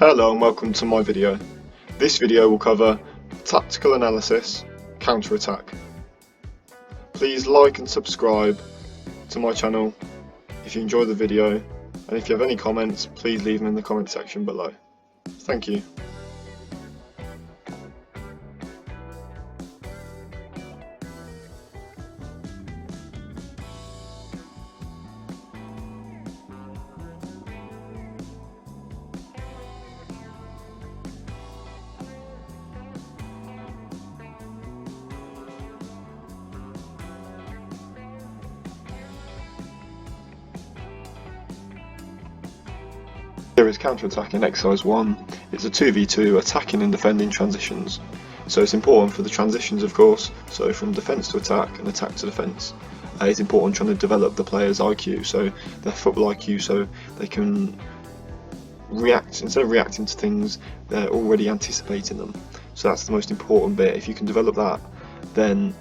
Hello and welcome to my video. This video will cover tactical analysis, counter-attack. Please like and subscribe to my channel if you enjoy the video, and if you have any comments, please leave them in the comment section below. Thank you. Here is counter-attack in exercise 1. It's a 2v2 attacking and defending transitions. So it's important for the transitions, of course, so from defence to attack and attack to defence. It's important trying to develop the player's IQ, so their football IQ, so they can react, instead of reacting to things, they're already anticipating them. So that's the most important bit. If you can develop that, then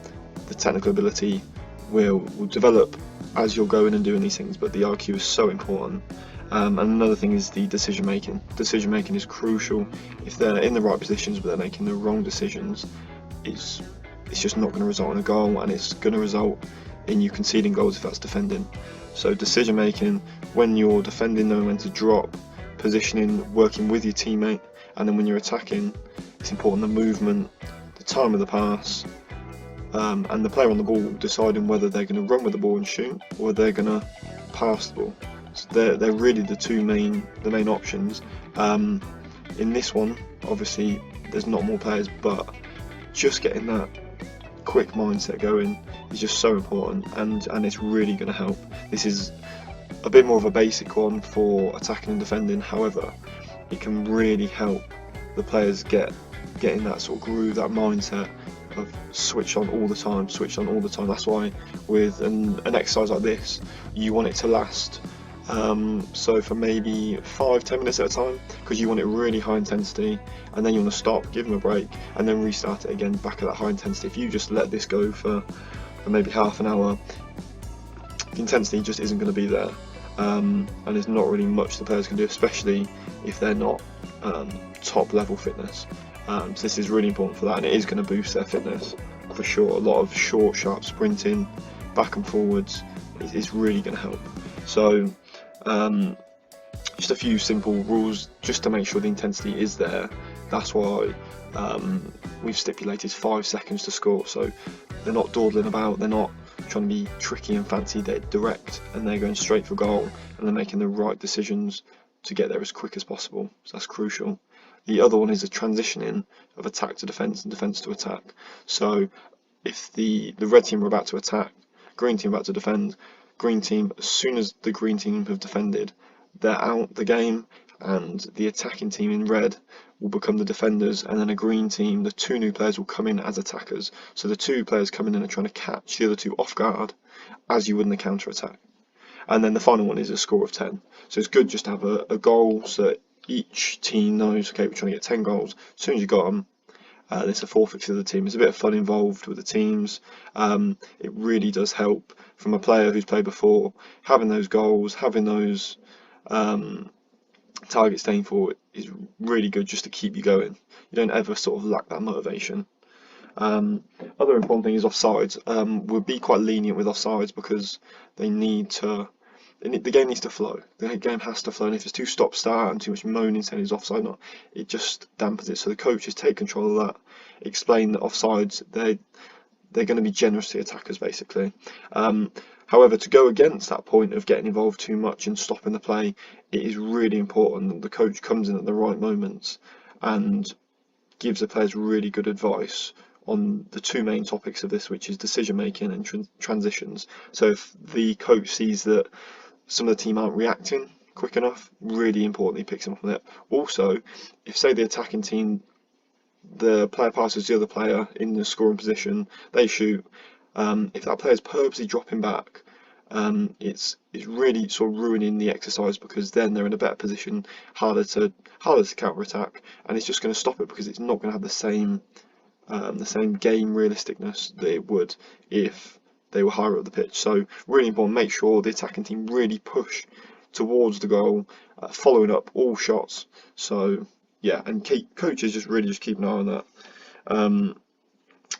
the technical ability will develop as you're going and doing these things, but the IQ is so important. And another thing is the decision making. Decision making is crucial. If they're in the right positions but they're making the wrong decisions, it's just not going to result in a goal, and it's going to result in you conceding goals if that's defending. So decision making, when you're defending, knowing when to drop, positioning, working with your teammate, and then when you're attacking, it's important the movement, the time of the pass, and the player on the ball deciding whether they're going to run with the ball and shoot, or they're going to pass the ball. So they're really the main options. In this one, obviously, there's not more players, but just getting that quick mindset going is just so important, and it's really going to help. This is a bit more of a basic one for attacking and defending. However, it can really help the players get in that sort of groove, that mindset of switch on all the time. That's why with an exercise like this, you want it to last. So for maybe 5-10 minutes at a time, because you want it really high intensity, and then you want to stop, give them a break, and then restart it again back at that high intensity. If you just let this go for maybe half an hour, the intensity just isn't going to be there, and there's not really much the players can do, especially if they're not top level fitness. So this is really important for that, and it is going to boost their fitness for sure. A lot of short, sharp sprinting, back and forwards is really going to help. So just a few simple rules just to make sure the intensity is there. That's why we've stipulated 5 seconds to score, so they're not dawdling about, they're not trying to be tricky and fancy, they're direct and they're going straight for goal, and they're making the right decisions to get there as quick as possible. So that's crucial. The other one is a transitioning of attack to defence and defence to attack. So if the red team are about to attack, green team about to defend, green team, as soon as the green team have defended, they're out the game, and the attacking team in red will become the defenders, and then a green team, the 2 new players will come in as attackers. So the 2 players coming in are trying to catch the other 2 off guard, as you would in a counter attack. And then the final one is a score of 10. So it's good just to have a goal, so that each team knows, okay, we're trying to get 10 goals. As soon as you got them, there's a forfeit to the team. There's a bit of fun involved with the teams. It really does help from a player who's played before. Having those goals, having those targets to aim for is really good, just to keep you going. You don't ever sort of lack that motivation. Other important thing is offsides. We'll be quite lenient with offsides because the game needs to flow. The game has to flow, and if it's too stop-start and too much moaning saying it's offside, not, it just dampens it. So the coaches take control of that, explain that offsides, they're going to be generous to the attackers, basically. However, to go against that point of getting involved too much and stopping the play, it is really important that the coach comes in at the right moments and gives the players really good advice on the 2 main topics of this, which is decision making and transitions. So if the coach sees that some of the team aren't reacting quick enough, really important he picks them up on it. Also, if say the attacking team, the player passes the other player in the scoring position, they shoot, if that player's purposely dropping back, it's really sort of ruining the exercise, because then they're in a better position, harder to counter attack, and it's just going to stop it, because it's not going to have the same game realisticness that it would if they were higher up the pitch. So really important, make sure the attacking team really push towards the goal, following up all shots. So yeah, and coaches just really just keep an eye on that.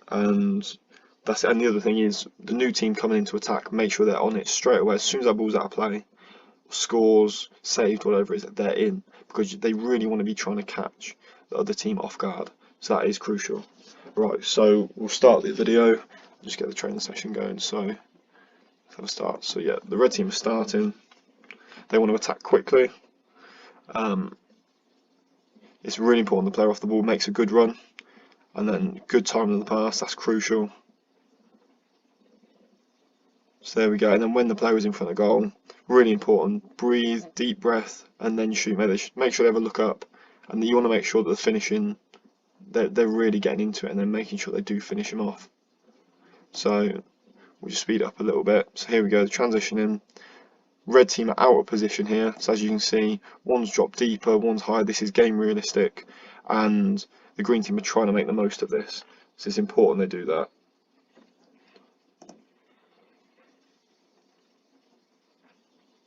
And that's it. And the other thing is the new team coming into attack, make sure they're on it straight away. As soon as that ball's out of play, scores, saved, whatever it is, they're in, because they really want to be trying to catch the other team off guard. So that is crucial. Right, so we'll start the video, just get the training session going. So let's have a start. So yeah, the red team is starting. They want to attack quickly. It's really important the player off the ball makes a good run, and then good timing of the pass, that's crucial. So there we go, and then when the player is in front of goal, really important, breathe, deep breath, and then shoot. Make sure they ever look up, and you want to make sure that the finishing, they're really getting into it, and then making sure they do finish him off. So we'll just speed up a little bit. So here we go, the transition in. Red team are out of position here, so as you can see, one's dropped deeper, one's higher. This is game realistic, and the green team are trying to make the most of this. So it's important they do that.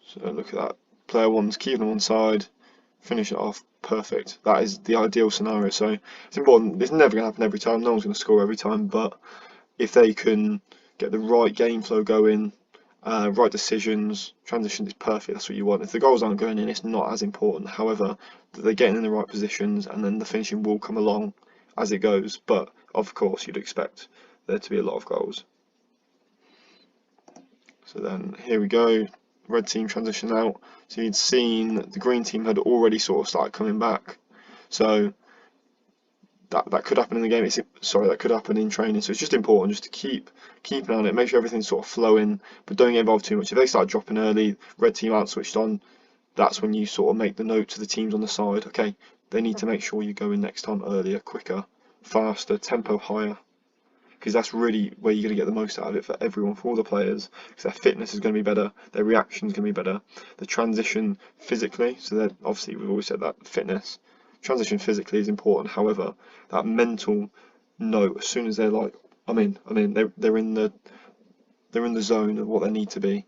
So look at that. Player one's keeping them on side, finish it off, perfect. That is the ideal scenario. So it's important. It's never going to happen every time. No one's going to score every time, but if they can get the right game flow going, right decisions, transition is perfect. That's what you want. If the goals aren't going in, it's not as important. However, they're getting in the right positions, and then the finishing will come along as it goes. But of course, you'd expect there to be a lot of goals. So then here we go. Red team transition out. So you'd seen the green team had already sort of started coming back. So that could happen in the game. That could happen in training. So it's just important just to keep an eye on it, make sure everything's sort of flowing, but don't get involved too much. If they start dropping early, red team aren't switched on, that's when you sort of make the note to the teams on the side. Okay, they need to make sure you go in next time earlier, quicker, faster, tempo higher, because that's really where you're going to get the most out of it for everyone, for all the players, because their fitness is going to be better, their reaction is going to be better, the transition physically, so that obviously we've always said that fitness, transition physically is important. However, that mental note, as soon as they're like, they're in the zone of what they need to be,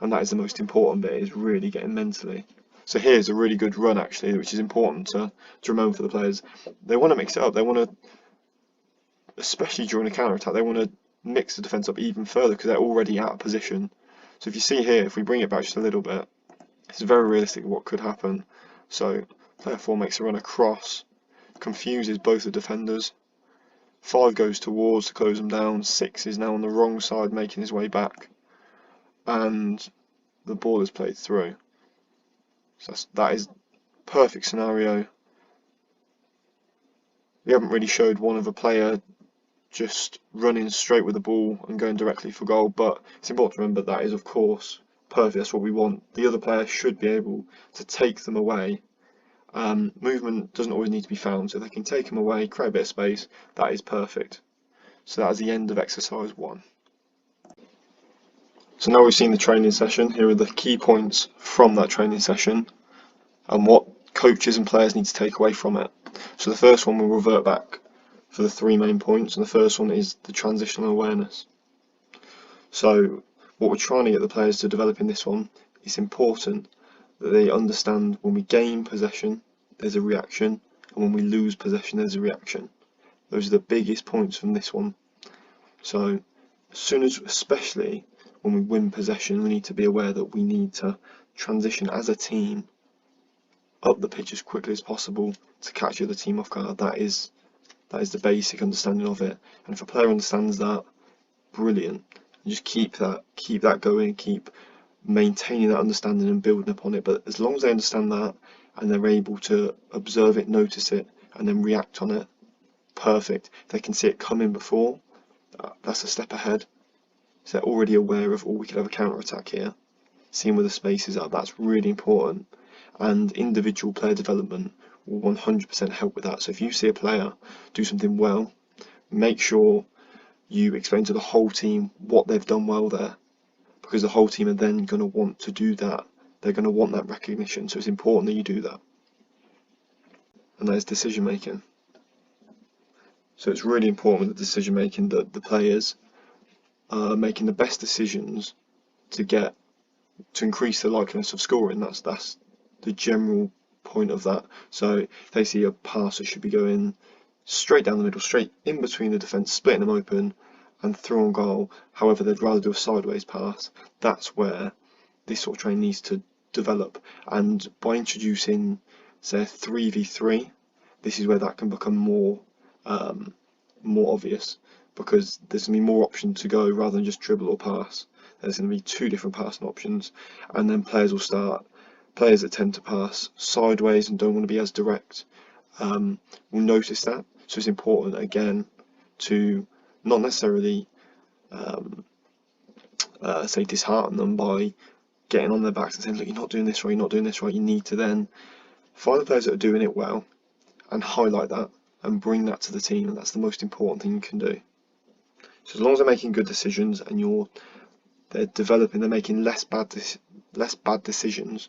and that is the most important bit, is really getting mentally. So here's a really good run actually, which is important to remember for the players. They want to mix it up. They want to, especially during a counter attack, they want to mix the defence up even further because they're already out of position. So if you see here, if we bring it back just a little bit, it's very realistic what could happen. So player 4 makes a run across, confuses both the defenders. 5 goes towards to close them down. 6 is now on the wrong side, making his way back, and the ball is played through. So that is perfect scenario. We haven't really showed one of a player just running straight with the ball and going directly for goal, but it's important to remember that is of course perfect. That's what we want. The other player should be able to take them away. Movement doesn't always need to be found, so if they can take them away, create a bit of space, that is perfect. So that is the end of exercise 1. So now we've seen the training session. Here are the key points from that training session and what coaches and players need to take away from it. So the first one, we'll revert back for the 3 main points, and the first one is the transitional awareness. So what we're trying to get the players to develop in this one, it's important that they understand when we gain possession there's a reaction, and when we lose possession there's a reaction. Those are the biggest points from this one. So as soon as, especially when we win possession, we need to be aware that we need to transition as a team up the pitch as quickly as possible to catch the other team off guard. That is the basic understanding of it, and if a player understands that, brilliant. And just keep that going, keep maintaining that understanding and building upon it. But as long as they understand that and they're able to observe it, notice it, and then react on it, perfect. If they can see it coming before, that's a step ahead. So they're already aware of, oh, we could have a counter attack here, seeing where the spaces are. That's really important, and individual player development will 100% help with that. So if you see a player do something well, make sure you explain to the whole team what they've done well there, because the whole team are then going to want to do that. They're going to want that recognition, so it's important that you do that. And that is decision making. So it's really important with the decision making that the players are making the best decisions to get to increase the likeliness of scoring. That's the general point of that. So if they see a pass that should be going straight down the middle, straight in between the defence, splitting them open and through on goal, however they'd rather do a sideways pass, that's where this sort of training needs to develop. And by introducing, say, a 3v3, this is where that can become more obvious, because there's going to be more options to go rather than just dribble or pass. There's going to be two different passing options, and then players that tend to pass sideways and don't want to be as direct will notice that. So it's important, again, to not necessarily say dishearten them by getting on their backs and saying, look, you're not doing this right, you're not doing this right. You need to then find the players that are doing it well and highlight that and bring that to the team, and that's the most important thing you can do. So as long as they're making good decisions and they're developing, they're making less bad decisions,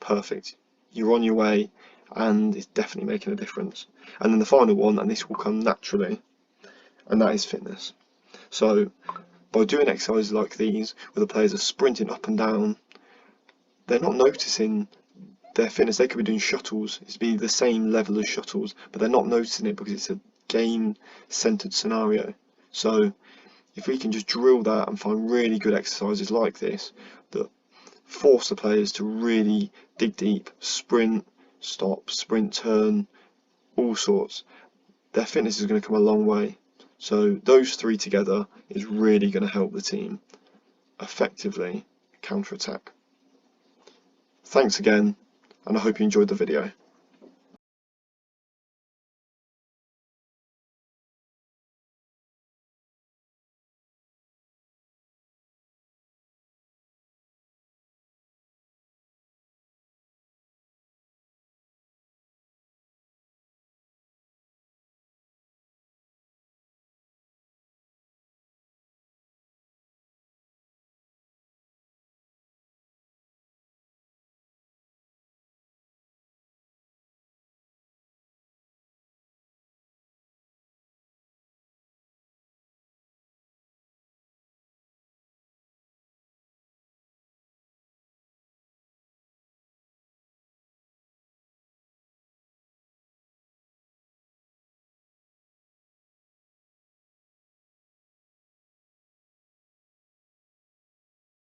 perfect. You're on your way, and it's definitely making a difference. And then the final one, and this will come naturally, and that is fitness. So by doing exercises like these, where the players are sprinting up and down, they're not noticing their fitness. They could be doing shuttles, it's be the same level as shuttles, but they're not noticing it because it's a game-centered scenario. So if we can just drill that and find really good exercises like this that force the players to really dig deep, sprint, stop, sprint, turn, all sorts, their fitness is going to come a long way. So those three together is really going to help the team effectively counter-attack. Thanks again, and I hope you enjoyed the video.